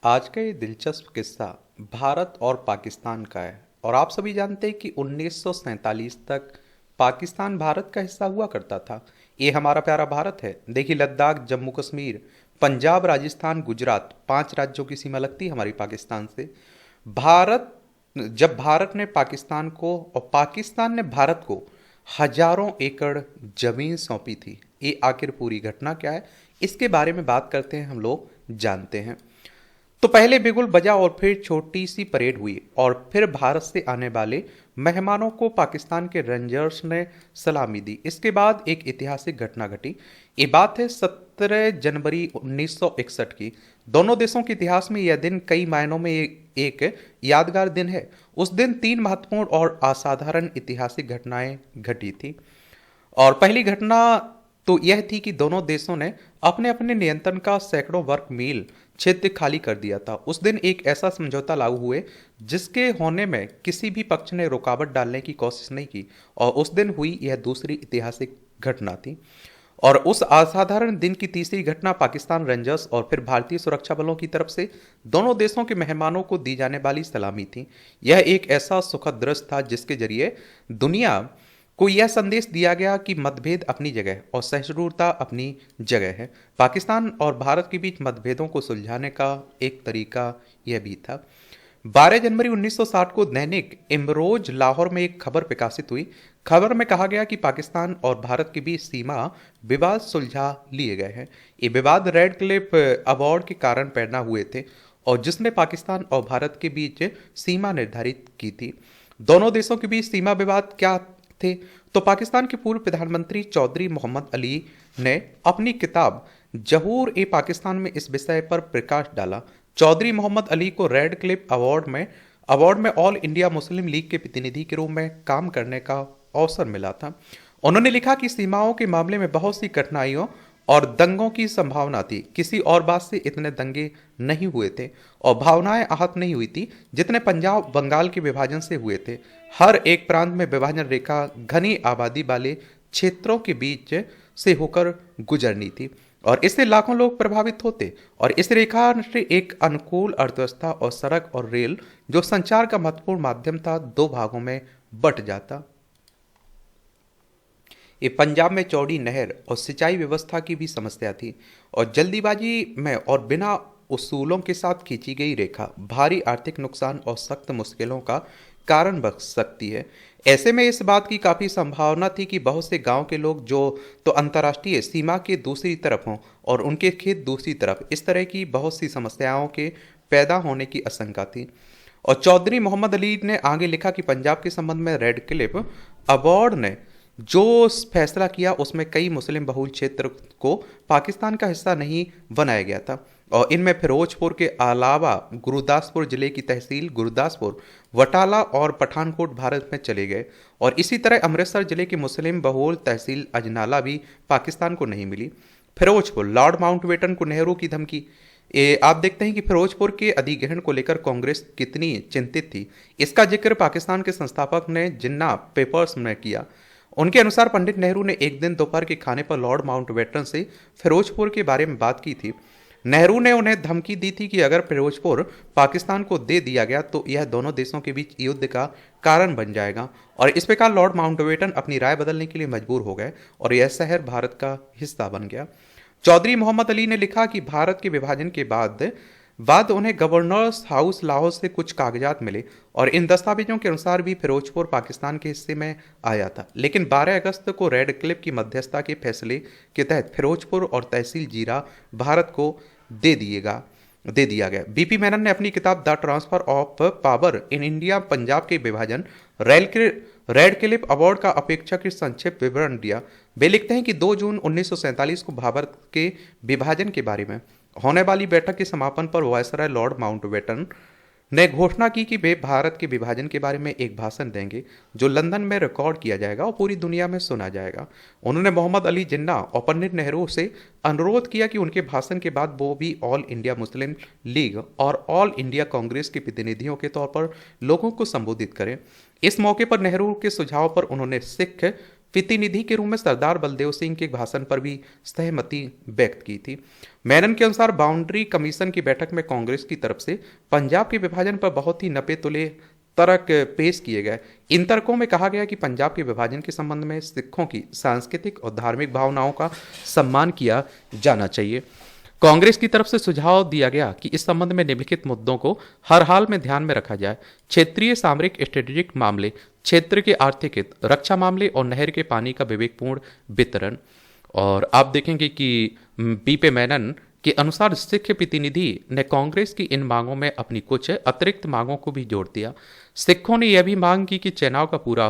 आज का ये दिलचस्प किस्सा भारत और पाकिस्तान का है। और आप सभी जानते हैं कि 1947 तक पाकिस्तान भारत का हिस्सा हुआ करता था। ये हमारा प्यारा भारत है। देखिए, लद्दाख, जम्मू कश्मीर, पंजाब, राजस्थान, गुजरात, 5 राज्यों की सीमा लगती है हमारी पाकिस्तान से। भारत जब भारत ने पाकिस्तान को और पाकिस्तान ने भारत को हजारों एकड़ जमीन सौंपी थी, ये आखिर पूरी घटना क्या है, इसके बारे में बात करते हैं। हम लोग जानते हैं। तो पहले बिगुल बजा और फिर छोटी सी परेड हुई और फिर भारत से आने वाले मेहमानों को पाकिस्तान के रेंजर्स ने सलामी दी। इसके बाद एक ऐतिहासिक घटना घटी। ये बात है 17 जनवरी 1961 की। दोनों देशों के इतिहास में यह दिन कई मायनों में एक यादगार दिन है। उस दिन 3 महत्वपूर्ण और असाधारण ऐतिहासिक घटनाएं घटी थी। और पहली घटना तो यह थी कि दोनों देशों ने अपने अपने नियंत्रण का सैकड़ों वर्ग मील क्षेत्र खाली कर दिया था। उस दिन एक ऐसा समझौता लागू हुए जिसके होने में किसी भी पक्ष ने रुकावट डालने की कोशिश नहीं की। और उस दिन हुई यह दूसरी ऐतिहासिक घटना थी। और उस असाधारण दिन की तीसरी घटना पाकिस्तान रेंजर्स और फिर भारतीय सुरक्षा बलों की तरफ से दोनों देशों के मेहमानों को दी जाने वाली सलामी थी। यह एक ऐसा सुखद दृश्य था जिसके जरिए दुनिया को यह संदेश दिया गया कि मतभेद अपनी जगह और सहिष्णुता अपनी जगह है। पाकिस्तान और भारत के बीच मतभेदों को सुलझाने का एक तरीका यह भी था। 12 जनवरी 1960 को दैनिक इमरोज लाहौर में एक खबर प्रकाशित हुई। खबर में कहा गया कि पाकिस्तान और भारत के बीच सीमा विवाद सुलझा लिए गए हैं। ये विवाद रेड क्लिफ अवार्ड के कारण पैदा हुए थे और जिसने पाकिस्तान और भारत के बीच सीमा निर्धारित की थी। दोनों देशों के बीच सीमा विवाद क्या थे? तो पाकिस्तान के पूर्व प्रधानमंत्री चौधरी मोहम्मद अली ने अपनी किताब जहूर ए पाकिस्तान में इस विषय पर प्रकाश डाला। चौधरी मोहम्मद अली को रेड क्लिफ अवार्ड में ऑल इंडिया मुस्लिम लीग के प्रतिनिधि के रूप में काम करने का अवसर मिला था। उन्होंने लिखा कि सीमाओं के मामले में बहुत सी कठिनाइयों और दंगों की संभावना थी। किसी और बात से इतने दंगे नहीं हुए थे और भावनाएं आहत नहीं हुई थी जितने पंजाब बंगाल के विभाजन से हुए थे। हर एक प्रांत में विभाजन रेखा घनी आबादी वाले क्षेत्रों के बीच से होकर गुजरनी थी और इससे लाखों लोग प्रभावित होते। और इस रेखा से एक अनुकूल अर्थव्यवस्था और सड़क और रेल, जो संचार का महत्वपूर्ण माध्यम था, 2 भागों में बट जाता। ये पंजाब में चौड़ी नहर और सिंचाई व्यवस्था की भी समस्या थी और जल्दीबाजी में और बिना उसूलों के साथ खींची गई रेखा भारी आर्थिक नुकसान और सख्त मुश्किलों का कारण बन सकती है। ऐसे में इस बात की काफ़ी संभावना थी कि बहुत से गांव के लोग जो तो अंतर्राष्ट्रीय सीमा के दूसरी तरफ हों और उनके खेत दूसरी तरफ, इस तरह की बहुत सी समस्याओं के पैदा होने की आशंका थी। और चौधरी मोहम्मद अली ने आगे लिखा कि पंजाब के संबंध में रेड क्लिफ अवार्ड ने जो फैसला किया उसमें कई मुस्लिम बहुल क्षेत्र को पाकिस्तान का हिस्सा नहीं बनाया गया था और इनमें फिरोजपुर के अलावा गुरदासपुर जिले की तहसील गुरदासपुर, वटाला और पठानकोट भारत में चले गए। और इसी तरह अमृतसर जिले की मुस्लिम बहुल तहसील अजनाला भी पाकिस्तान को नहीं मिली। फिरोजपुर, लॉर्ड माउंटबेटन को नेहरू की धमकी। आप देखते हैं कि फिरोजपुर के अधिग्रहण को लेकर कांग्रेस कितनी चिंतित थी। इसका जिक्र पाकिस्तान के संस्थापक ने जिन्ना पेपर्स में किया। उनके अनुसार पंडित नेहरू ने एक दिन दोपहर के खाने पर लॉर्ड माउंटबेटन से फिरोजपुर के बारे में बात की थी। नेहरू ने उन्हें धमकी दी थी कि अगर फिरोजपुर पाकिस्तान को दे दिया गया तो यह दोनों देशों के बीच युद्ध का कारण बन जाएगा। और इस प्रकार लॉर्ड माउंटबेटन अपनी राय बदलने के लिए मजबूर हो गए और यह शहर भारत का हिस्सा बन गया। चौधरी मोहम्मद अली ने लिखा कि भारत के विभाजन के बाद उन्हें गवर्नर्स हाउस लाहौर से कुछ कागजात मिले और इन दस्तावेजों के अनुसार भी फिरोजपुर पाकिस्तान के हिस्से में आया था। लेकिन 12 अगस्त को रेड क्लिफ की मध्यस्थता के फैसले के तहत फिरोजपुर और तहसील जीरा भारत को दे दिया गया। बीपी मेनन ने अपनी किताब the transfer of power in India Punjab के विभाजन रेड क्लिफ अवार्ड का अपेक्षाकृत संक्षिप्त विवरण दिया। वे लिखते हैं कि 2 जून 1947 को भारत के विभाजन के बारे में होने वाली बैठक के समापन पर वायसराय लॉर्ड माउंटबेटन ने घोषणा की कि वे भारत के विभाजन के बारे में एक भाषण देंगे जो लंदन में रिकॉर्ड किया जाएगा और पूरी दुनिया में सुना जाएगा। उन्होंने मोहम्मद अली जिन्ना और पंडित नेहरू से अनुरोध किया कि उनके भाषण के बाद वो भी ऑल इंडिया मुस्लिम लीग और ऑल इंडिया कांग्रेस के प्रतिनिधियों के तौर पर लोगों को संबोधित करें। इस मौके पर नेहरू के सुझाव पर उन्होंने सिख प्रतिनिधि के रूप में सरदार बलदेव सिंह के भाषण पर भी सहमति व्यक्त की थी। मेनन के अनुसार बाउंड्री कमीशन की बैठक में कांग्रेस की तरफ से पंजाब के विभाजन पर बहुत ही नपे तुले तर्क पेश किए गए। इन तर्कों में कहा गया कि पंजाब के विभाजन के संबंध में सिखों की सांस्कृतिक और धार्मिक भावनाओं का सम्मान किया जाना चाहिए। कांग्रेस की तरफ से सुझाव दिया गया कि इस संबंध में निम्नलिखित मुद्दों को हर हाल में ध्यान में रखा जाए: क्षेत्रीय सामरिक स्ट्रेटेजिक मामले, क्षेत्र के आर्थिक हित, रक्षा मामले और नहर के पानी का विवेकपूर्ण वितरण। और आप देखेंगे कि बीपी मेनन के अनुसार सिख प्रतिनिधि ने कांग्रेस की इन मांगों में अपनी कुछ अतिरिक्त मांगों को भी जोड़ दिया। सिखों ने यह भी मांग की कि चेनाब का पूरा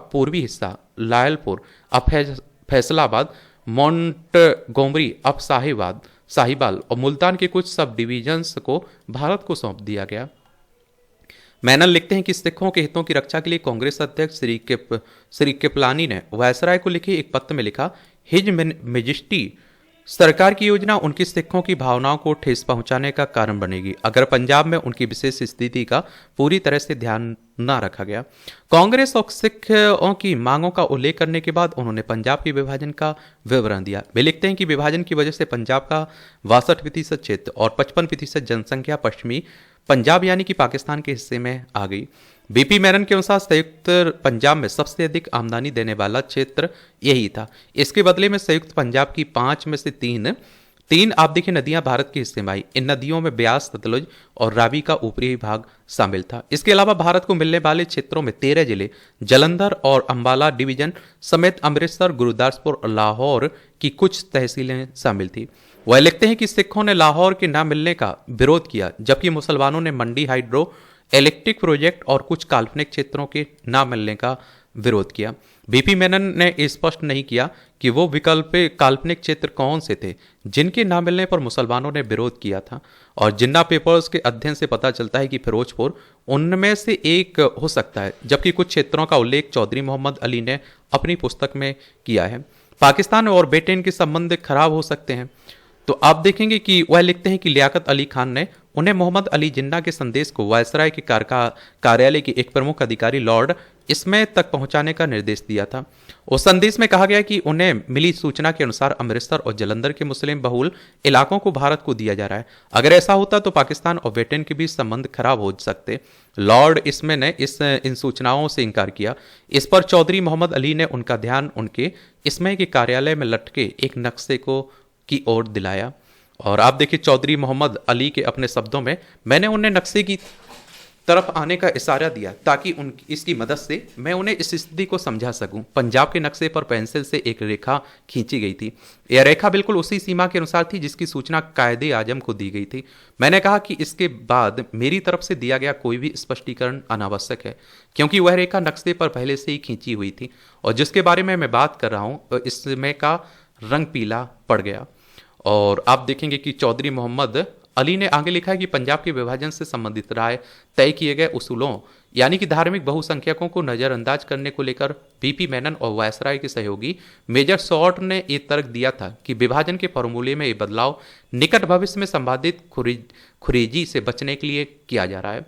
पूर्वी हिस्सा, लायलपुर अब फैसलाबाद, मोंटगोमरी अब साहिबाल और मुल्तान के कुछ सब डिवीजन्स को भारत को सौंप दिया गया। मेनन लिखते हैं कि सिखों के हितों की रक्षा के लिए कांग्रेस अध्यक्ष श्री कृपलानी ने वायसराय को लिखे एक पत्र में लिखा, हिज मेजेस्टी सरकार की योजना उनकी सिखों की भावनाओं को ठेस पहुंचाने का कारण बनेगी अगर पंजाब में उनकी विशेष स्थिति का पूरी तरह से ध्यान न रखा गया। कांग्रेस और सिखों की मांगों का उल्लेख करने के बाद उन्होंने पंजाब के विभाजन का विवरण दिया। वे लिखते हैं कि विभाजन की वजह से पंजाब का 62% क्षेत्र और 55% जनसंख्या पश्चिमी पंजाब यानी कि पाकिस्तान के हिस्से में आ गई। बीपी मेनन के अनुसार संयुक्त पंजाब में सबसे अधिक आमदनी देने वाला क्षेत्र यही था। इसके बदले में संयुक्त पंजाब की 5 में से तीन आप देखिए नदियां भारत के हिस्से में आई। इन नदियों में ब्यास, सतलुज और रावी का ऊपरी भाग शामिल था। इसके अलावा भारत को मिलने वाले क्षेत्रों में 13 जिले, जलंधर और अंबाला डिवीजन समेत अमृतसर, गुरुदासपुर और लाहौर की कुछ तहसीलें शामिल थी। वह लिखते हैं कि सिखों ने लाहौर के न मिलने का विरोध किया, जबकि मुसलमानों ने मंडी हाइड्रो इलेक्ट्रिक प्रोजेक्ट और कुछ काल्पनिक क्षेत्रों के न मिलने का विरोध किया। बीपी मेनन ने स्पष्ट नहीं किया कि वो विकल्प काल्पनिक क्षेत्र कौन से थे जिनके ना मिलने पर मुसलमानों ने विरोध किया था, और जिन्ना पेपर्स के अध्ययन से पता चलता है कि फिरोजपुर उनमें से एक हो सकता है, जबकि कुछ क्षेत्रों का उल्लेख चौधरी मोहम्मद अली ने अपनी पुस्तक में किया है। पाकिस्तान और ब्रिटेन के संबंध खराब हो सकते हैं, तो आप देखेंगे कि वह लिखते हैं कि लियाकत अली खान ने उन्हें मोहम्मद अली जिन्ना के संदेश को वायसराय के कार्यालय के एक प्रमुख अधिकारी लॉर्ड इसमें तक पहुंचाने का निर्देश दिया था। उस संदेश में कहा गया कि उन्हें मिली सूचना के अनुसार अमृतसर और जलंधर के मुस्लिम बहुल इलाकों को भारत को दिया जा रहा है। अगर ऐसा होता तो पाकिस्तान और ब्रिटेन के बीच संबंध खराब हो सकते। लॉर्ड इसमें ने इन सूचनाओं से इनकार किया। इस पर चौधरी मोहम्मद अली ने उनका ध्यान उनके इसमें के कार्यालय में लटके एक नक्शे की ओर दिलाया। और आप देखिए चौधरी मोहम्मद अली के अपने शब्दों में, मैंने उन्हें नक्शे की तरफ आने का इशारा दिया ताकि इसकी मदद से मैं उन्हें इस स्थिति को समझा सकूं। पंजाब के नक्शे पर पेंसिल से एक रेखा खींची गई थी। यह रेखा बिल्कुल उसी सीमा के अनुसार थी जिसकी सूचना कायदे आजम को दी गई थी। मैंने कहा कि इसके बाद मेरी तरफ से दिया गया कोई भी स्पष्टीकरण अनावश्यक है, क्योंकि वह रेखा नक्शे पर पहले से ही खींची हुई थी और जिसके बारे में मैं बात कर रहा हूँ इसमें का रंग पीला पड़ गया। और आप देखेंगे कि चौधरी मोहम्मद अली ने आगे लिखा है कि पंजाब के विभाजन से संबंधित राय तय किए गए उसूलों यानी कि धार्मिक बहुसंख्यकों को नजरअंदाज करने को लेकर बीपी मेनन और वायसराय के सहयोगी मेजर शॉर्ट ने ये तर्क दिया था कि विभाजन के फॉर्मूले में ये बदलाव निकट भविष्य में संभावित खुरेजी से बचने के लिए किया जा रहा है।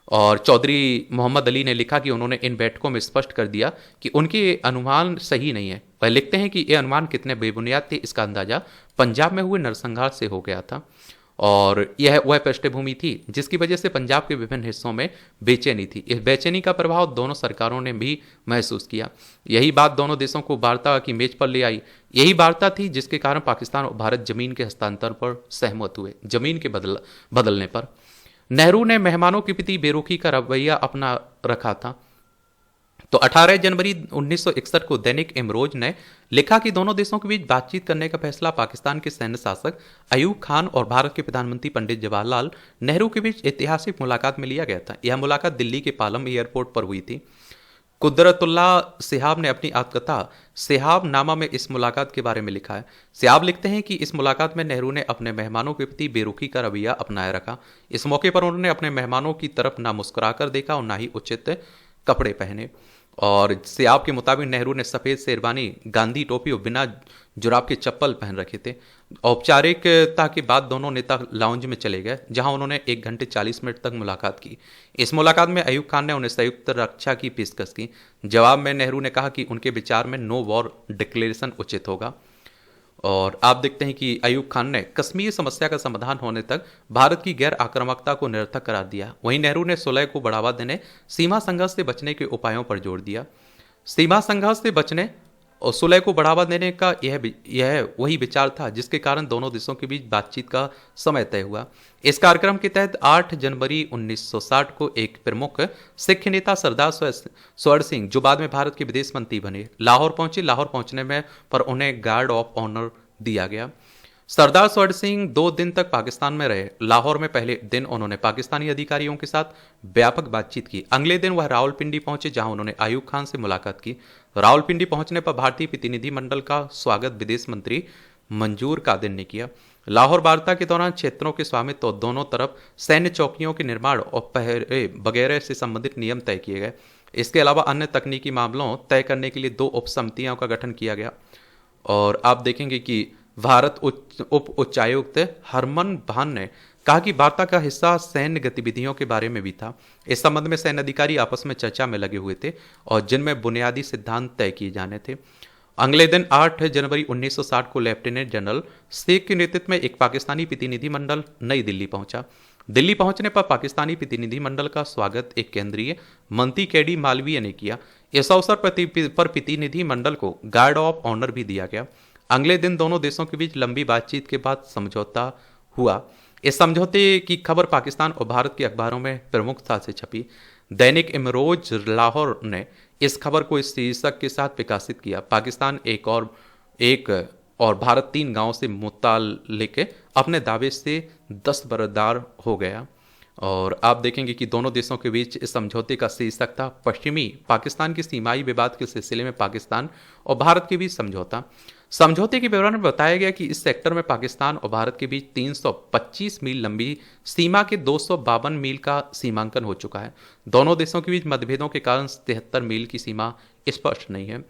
और चौधरी मोहम्मद अली ने लिखा कि उन्होंने इन बैठकों में स्पष्ट कर दिया कि उनके अनुमान सही नहीं है। वह लिखते हैं कि ये अनुमान कितने बेबुनियाद थे इसका अंदाजा पंजाब में हुए नरसंहार से हो गया था, और यह वह पृष्ठभूमि थी जिसकी वजह से पंजाब के विभिन्न हिस्सों में बेचैनी थी। इस बेचैनी का प्रभाव दोनों सरकारों ने भी महसूस किया। यही बात दोनों देशों को वार्ता की मेज पर ले आई। यही वार्ता थी जिसके कारण पाकिस्तान और भारत जमीन के हस्तांतरण पर सहमत हुए। जमीन के बदलने पर नेहरू ने मेहमानों के प्रति बेरुखी का रवैया अपना रखा था। तो 18 जनवरी 1961 को दैनिक इमरोज ने लिखा कि दोनों देशों के बीच बातचीत करने का फैसला पाकिस्तान के सैन्य शासक अयूब खान और भारत के प्रधानमंत्री पंडित जवाहरलाल नेहरू के बीच ऐतिहासिक मुलाकात में लिया गया था। यह मुलाकात दिल्ली के पालम एयरपोर्ट पर हुई थी। कुदरतुल्ला सिहाब ने अपनी आत्मकथा सिहाब नामा में इस मुलाकात के बारे में लिखा है। सिहाब लिखते हैं कि इस मुलाकात में नेहरू ने अपने मेहमानों के प्रति बेरुखी का रवैया अपनाया रखा। इस मौके पर उन्होंने अपने मेहमानों की तरफ ना मुस्कुराकर देखा और ना ही उचित कपड़े पहने। और सियाब के मुताबिक नेहरू ने सफ़ेद शेरवानी, गांधी टोपी और बिना जुराब के चप्पल पहन रखे थे। औपचारिकता के बाद दोनों नेता लाउंज में चले गए, जहां उन्होंने 1 घंटे 40 मिनट तक मुलाकात की। इस मुलाकात में अयूब खान ने उन्हें संयुक्त रक्षा की पेशकश की। जवाब में नेहरू ने कहा कि उनके विचार में नो वॉर डिक्लेरेशन उचित होगा। और आप देखते हैं कि अयूब खान ने कश्मीर समस्या का समाधान होने तक भारत की गैर आक्रामकता को निरर्थक करार दिया। वहीं नेहरू ने सुलह को बढ़ावा देने, सीमा संघर्ष से बचने के उपायों पर जोर दिया। सीमा संघर्ष से बचने और सुलह को बढ़ावा देने का यह वही विचार था जिसके कारण दोनों देशों के बीच बातचीत का समय तय हुआ। इस कार्यक्रम के तहत 8 जनवरी 1960 को एक प्रमुख सिख नेता सरदार स्वर्ण सिंह, जो बाद में भारत के विदेश मंत्री बने, लाहौर पहुंचे। लाहौर पहुंचने में पर उन्हें गार्ड ऑफ ऑनर दिया गया। सरदार स्वर्ण सिंह 2 दिन तक पाकिस्तान में रहे। लाहौर में पहले दिन उन्होंने पाकिस्तानी अधिकारियों के साथ व्यापक बातचीत की। अगले दिन वह रावलपिंडी पहुंचे, जहां उन्होंने अयूब खान से मुलाकात की। रावलपिंडी पहुंचने पर भारतीय प्रतिनिधिमंडल का स्वागत विदेश मंत्री मंजूर कादिर ने किया। लाहौर वार्ता के दौरान क्षेत्रों के स्वामित्व और दोनों तरफ सैन्य चौकियों के निर्माण और पहरे वगैरह से संबंधित नियम तय किए गए। इसके अलावा अन्य तकनीकी मामलों तय करने के लिए 2 उप समितियों का गठन किया गया। और आप देखेंगे कि भारत उप उच्चायुक्त हरमन भान ने कहा कि वार्ता का हिस्सा सैन्य गतिविधियों के बारे में भी था। इस संबंध में सैन्य अधिकारी आपस में चर्चा में लगे हुए थे और जिनमें बुनियादी सिद्धांत तय किए जाने थे। अगले दिन 8 जनवरी 1960 को लेफ्टिनेंट जनरल शेख के नेतृत्व में एक पाकिस्तानी प्रतिनिधिमंडल नई दिल्ली पहुंचा। दिल्ली पहुंचने पर पाकिस्तानी प्रतिनिधिमंडल का स्वागत एक केंद्रीय मंत्री केडी मालवीय ने किया। इस अवसर पर प्रतिनिधिमंडल को गार्ड ऑफ ऑनर भी दिया गया। अगले दिन दोनों देशों के बीच लंबी बातचीत के बाद समझौता हुआ। इस समझौते की खबर पाकिस्तान और भारत के अखबारों में प्रमुखता से छपी। दैनिक इमरोज लाहौर ने इस खबर को इस शीर्षक के साथ प्रकाशित किया, पाकिस्तान एक और भारत 3 गांवों से मुतालिक अपने दावे से दस्तबरदार हो गया। और आप देखेंगे कि दोनों देशों के बीच इस समझौते का शीर्षक था पश्चिमी पाकिस्तान के सीमाई विवाद के सिलसिले में पाकिस्तान और भारत के बीच समझौता। समझौते के विवरण में बताया गया कि इस सेक्टर में पाकिस्तान और भारत के बीच 325 मील लंबी सीमा के 252 मील का सीमांकन हो चुका है। दोनों देशों के बीच मतभेदों के कारण 73 मील की सीमा स्पष्ट नहीं है।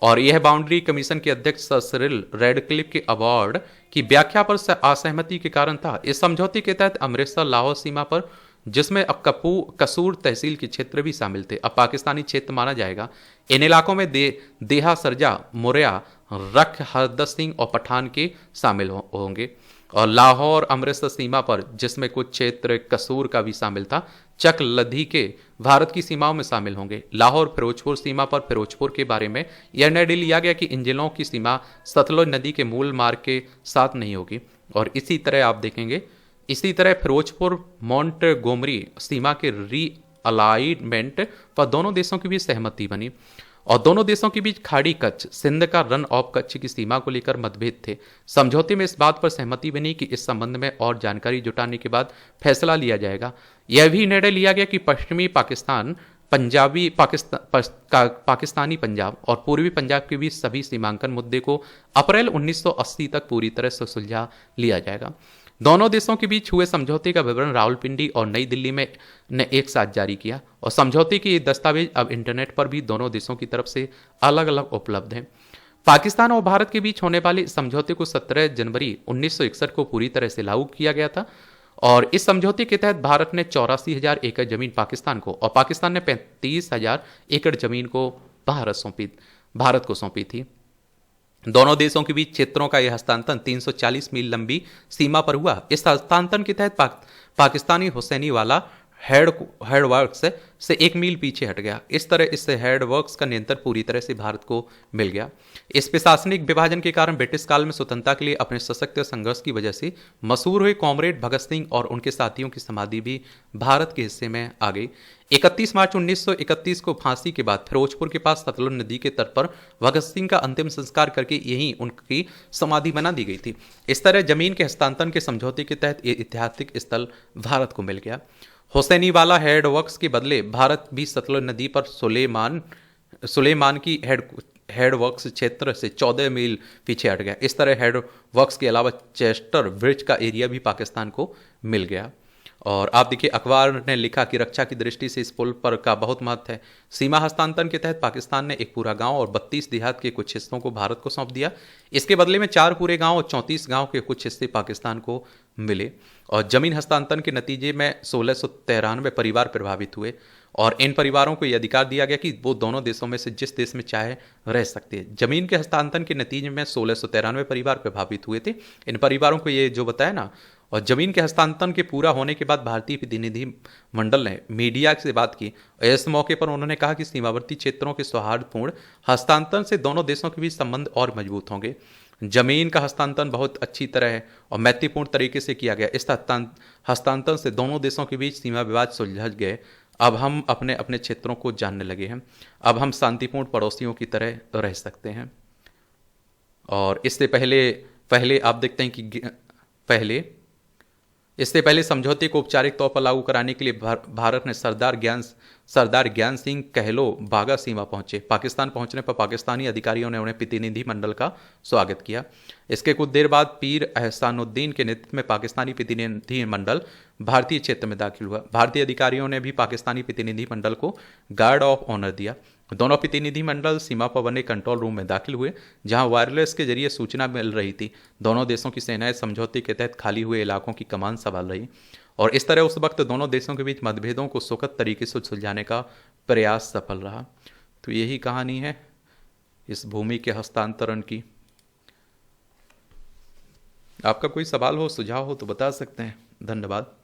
और यह बाउंड्री कमीशन के अध्यक्ष सर सिरिल रेडक्लिफ के अवार्ड की व्याख्या पर असहमति के कारण था। इस समझौते के तहत अमृतसर लाहौर सीमा पर, जिसमें अब कसूर तहसील के क्षेत्र भी शामिल थे, अब पाकिस्तानी क्षेत्र माना जाएगा। इन इलाकों में देहा सरजा, मुरैया, रख, हरदस सिंह और पठान के शामिल होंगे। और लाहौर अमृतसर सीमा पर, जिसमें कुछ क्षेत्र कसूर का भी शामिल था, चक लधी के भारत की सीमाओं में शामिल होंगे। लाहौर फिरोजपुर सीमा पर फिरोजपुर के बारे में यह निर्णय लिया गया कि इन जिलों की सीमा सतलुज नदी के मूल मार्ग के साथ नहीं होगी। और इसी तरह आप देखेंगे, इसी तरह फिरोजपुर मोंटगोमरी सीमा के रीअलाइनमेंट पर दोनों देशों के बीच सहमति बनी। और दोनों देशों के बीच खाड़ी कच्छ, सिंध का रन ऑफ कच्छ की सीमा को लेकर मतभेद थे। समझौते में इस बात पर सहमति बनी कि इस संबंध में और जानकारी जुटाने के बाद फैसला लिया जाएगा। यह भी निर्णय लिया गया कि पश्चिमी पाकिस्तान, पाकिस्तानी पंजाब और पूर्वी पंजाब के बीच सभी सीमांकन मुद्दे को अप्रैल 1980 तक पूरी तरह से सुलझा लिया जाएगा। दोनों देशों के बीच हुए समझौते का विवरण रावलपिंडी और नई दिल्ली में ने एक साथ जारी किया। और समझौते के ये दस्तावेज अब इंटरनेट पर भी दोनों देशों की तरफ से अलग अलग उपलब्ध हैं। पाकिस्तान और भारत के बीच होने वाले इस समझौते को 17 जनवरी 1961 को पूरी तरह से लागू किया गया था। और इस समझौते के तहत भारत ने 84,000 एकड़ जमीन पाकिस्तान को और पाकिस्तान ने 35,000 एकड़ जमीन को भारत को सौंपी थी। दोनों देशों के बीच क्षेत्रों का यह हस्तांतरण 340 मील लंबी सीमा पर हुआ। इस हस्तांतरण के तहत पाकिस्तानी हुसैनी वाला हेडवर्क्स से 1 मील पीछे हट गया। इस तरह इस हेडवर्क्स का नियंत्रण पूरी तरह से भारत को मिल गया। इस प्रशासनिक विभाजन के कारण ब्रिटिश काल में स्वतंत्रता के लिए अपने सशक्त संघर्ष की वजह से मशहूर हुए कॉमरेड भगत सिंह और उनके साथियों की समाधि भी भारत के हिस्से में आ गई। 31 मार्च 1931 को फांसी के बाद फिरोजपुर के पास सतलुज नदी के तट पर भगत सिंह का अंतिम संस्कार करके यहीं उनकी समाधि बना दी गई थी। इस तरह जमीन के हस्तांतरण के समझौते के तहत ये ऐतिहासिक स्थल भारत को मिल गया। हुसैनी वाला हेडवर्क्स के बदले भारत भी सतलुज नदी पर सुलेमान की हेडवर्क्स क्षेत्र से 14 मील पीछे हट गया। इस तरह हेडवर्क्स के अलावा चेस्टर ब्रिज का एरिया भी पाकिस्तान को मिल गया। और आप देखिए अखबार ने लिखा कि रक्षा की दृष्टि से इस पुल पर का बहुत महत्व है। सीमा हस्तांतरण के तहत पाकिस्तान ने एक पूरा गांव और 32 देहात के कुछ हिस्सों को भारत को सौंप दिया। इसके बदले में 4 पूरे गांव और 34 गांव के कुछ हिस्से पाकिस्तान को मिले। और जमीन हस्तांतरण के नतीजे में 1693 परिवार प्रभावित हुए और इन परिवारों को यह अधिकार दिया गया कि वो दोनों देशों में से जिस देश में चाहे रह सकते हैं। जमीन के हस्तांतरण के नतीजे में 1693 परिवार प्रभावित हुए थे। इन परिवारों को ये जो बताया ना, और जमीन के हस्तांतरण के पूरा होने के बाद भारतीय प्रतिनिधि मंडल ने मीडिया से बात की। इस मौके पर उन्होंने कहा कि सीमावर्ती क्षेत्रों के सौहार्दपूर्ण हस्तांतरण से दोनों देशों के बीच संबंध और मजबूत होंगे। जमीन का हस्तांतरण बहुत अच्छी तरह है और मैत्रीपूर्ण तरीके से किया गया। इस हस्तांतरण से दोनों देशों के बीच सीमा विवाद सुलझ गए। अब हम अपने अपने क्षेत्रों को जानने लगे हैं। अब हम शांतिपूर्ण पड़ोसियों की तरह रह सकते हैं। और इससे पहले पहले आप देखते हैं कि पहले इससे पहले समझौते को औपचारिक तौर पर लागू कराने के लिए भारत ने सरदार ज्ञान सिंह कहलो बागा सीमा पहुंचे। पाकिस्तान पहुंचने पर पाकिस्तानी अधिकारियों ने उन्हें प्रतिनिधि मंडल का स्वागत किया। इसके कुछ देर बाद पीर एहसानुद्दीन के नेतृत्व में पाकिस्तानी प्रतिनिधि मंडल भारतीय क्षेत्र में दाखिल हुआ। भारतीय अधिकारियों ने भी पाकिस्तानी प्रतिनिधि मंडल को गार्ड ऑफ ऑनर दिया। दोनों प्रतिनिधि मंडल सीमा पर बने कंट्रोल रूम में दाखिल हुए, जहां वायरलेस के जरिए सूचना मिल रही थी। दोनों देशों की सेनाएं समझौते के तहत खाली हुए इलाकों की कमान संभाल रही और इस तरह उस वक्त दोनों देशों के बीच मतभेदों को सुखद तरीके से सुलझाने का प्रयास सफल रहा। तो यही कहानी है इस भूमि के हस्तांतरण की। आपका कोई सवाल हो, सुझाव हो तो बता सकते हैं। धन्यवाद।